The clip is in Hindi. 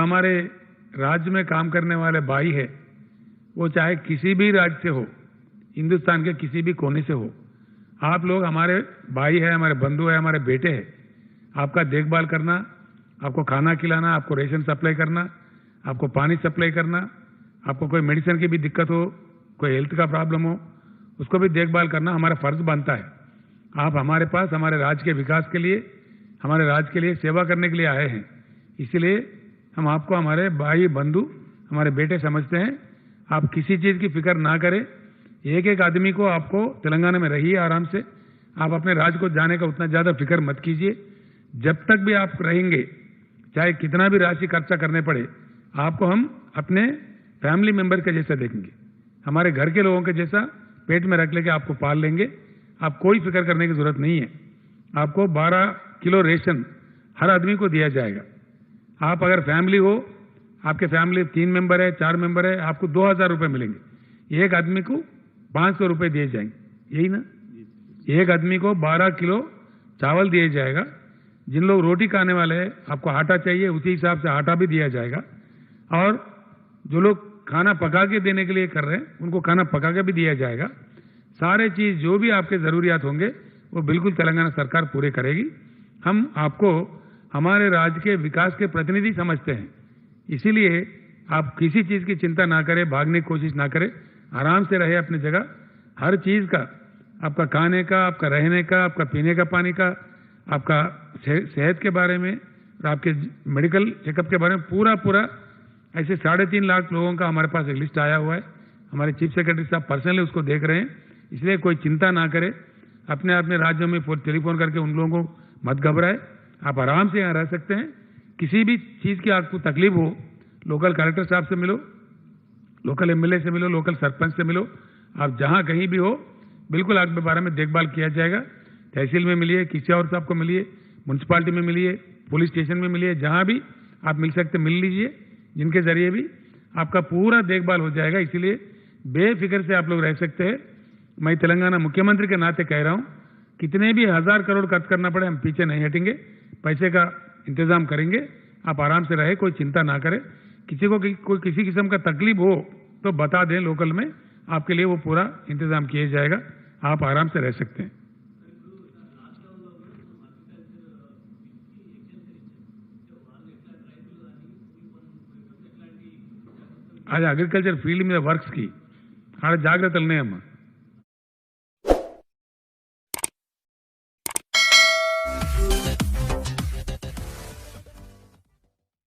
हमारे राज्य में काम करने वाले भाई है, वो चाहे किसी भी राज्य से हो, हिंदुस्तान के किसी भी कोने से हो, आप लोग हमारे भाई है, हमारे बंधु है, हमारे बेटे हैं। आपका देखभाल करना, आपको खाना खिलाना, आपको रेशन सप्लाई करना, आपको पानी सप्लाई करना, आपको कोई मेडिसिन की भी दिक्कत हो, कोई हेल्थ का प्रॉब्लम हो, उसको भी देखभाल करना हमारा फर्ज बनता है। आप हमारे पास हमारे राज्य के विकास के लिए, हमारे राज्य के लिए सेवा करने के लिए आए हैं, इसलिए हम आपको हमारे भाई बंधु, हमारे बेटे समझते हैं। आप किसी चीज की फिक्र ना करें। एक एक आदमी को आपको तेलंगाना में रहिए आराम से, आप अपने राज्य को जाने का उतना ज्यादा फिक्र मत कीजिए। जब तक भी आप रहेंगे, चाहे कितना भी राशि खर्चा करने पड़े, आपको हम अपने फैमिली मेंबर के जैसा देखेंगे, हमारे घर के लोगों के जैसा पेट में रख लेके आपको पाल लेंगे। आप कोई फिक्र करने की जरूरत नहीं है। आपको 12 किलो रेशन हर आदमी को दिया जाएगा। आप अगर फैमिली हो, आपके फैमिली 3 मेंबर है, 4 मेंबर है, आपको 2000 रुपए मिलेंगे। एक आदमी को 500 रुपए दिए जाएंगे, यही ना। एक आदमी को 12 किलो चावल दिया जाएगा। जिन लोग रोटी खाने वाले हैं, आपको आटा चाहिए, उसी हिसाब से आटा भी दिया जाएगा। और जो लोग खाना पका के देने के लिए कर रहे हैं, उनको खाना पका के भी दिया जाएगा। सारे चीज जो भी आपके जरूरियात होंगे, वो बिल्कुल तेलंगाना सरकार पूरे करेगी। हम आपको हमारे राज्य के विकास के प्रतिनिधि समझते हैं, इसीलिए आप किसी चीज की चिंता ना करें, भागने की कोशिश ना करें, आराम से रहे अपनी जगह। हर चीज का, आपका खाने का, आपका रहने का, आपका पीने का पानी का, आपका सेहत के बारे में और आपके मेडिकल चेकअप के बारे में पूरा ऐसे 3.5 लाख लोगों का हमारे पास एक लिस्ट आया हुआ है। हमारे चीफ सेक्रेटरी साहब पर्सनली उसको देख रहे हैं, इसलिए कोई चिंता ना करे। अपने राज्यों में टेलीफोन करके उन लोगों को मत घबराए, आप आराम से यहाँ रह सकते हैं। किसी भी चीज की आपको तकलीफ हो, लोकल कलेक्टर साहब से मिलो, लोकल एमएलए से मिलो, लोकल सरपंच से मिलो। आप जहां कहीं भी हो, बिल्कुल आपके बारे में देखभाल किया जाएगा। तहसील में मिलिए, किसी और साहब को मिलिए, म्यूनसिपालिटी में मिलिए, पुलिस स्टेशन में मिलिए, जहां भी आप मिल सकते मिल लीजिए, जिनके जरिए भी आपका पूरा देखभाल हो जाएगा। इसीलिए बेफिक्र से आप लोग रह सकते हैं। मैं तेलंगाना मुख्यमंत्री के नाते कह रहा हूं, कितने भी 1000 करोड़ खर्च करना पड़े, हम पीछे नहीं हटेंगे, पैसे का इंतजाम करेंगे। आप आराम से रहे, कोई चिंता ना करें। किसी को कोई किसी किस्म का तकलीफ हो तो बता दें, लोकल में आपके लिए वो पूरा इंतजाम किया जाएगा। आप आराम से रह सकते हैं। आज అగ్రికల్చర్ ఫీల్డ్ మీద వర్క్స్ కి ఆడ జాగ్రత్తలు ఉన్నాయమ్మా.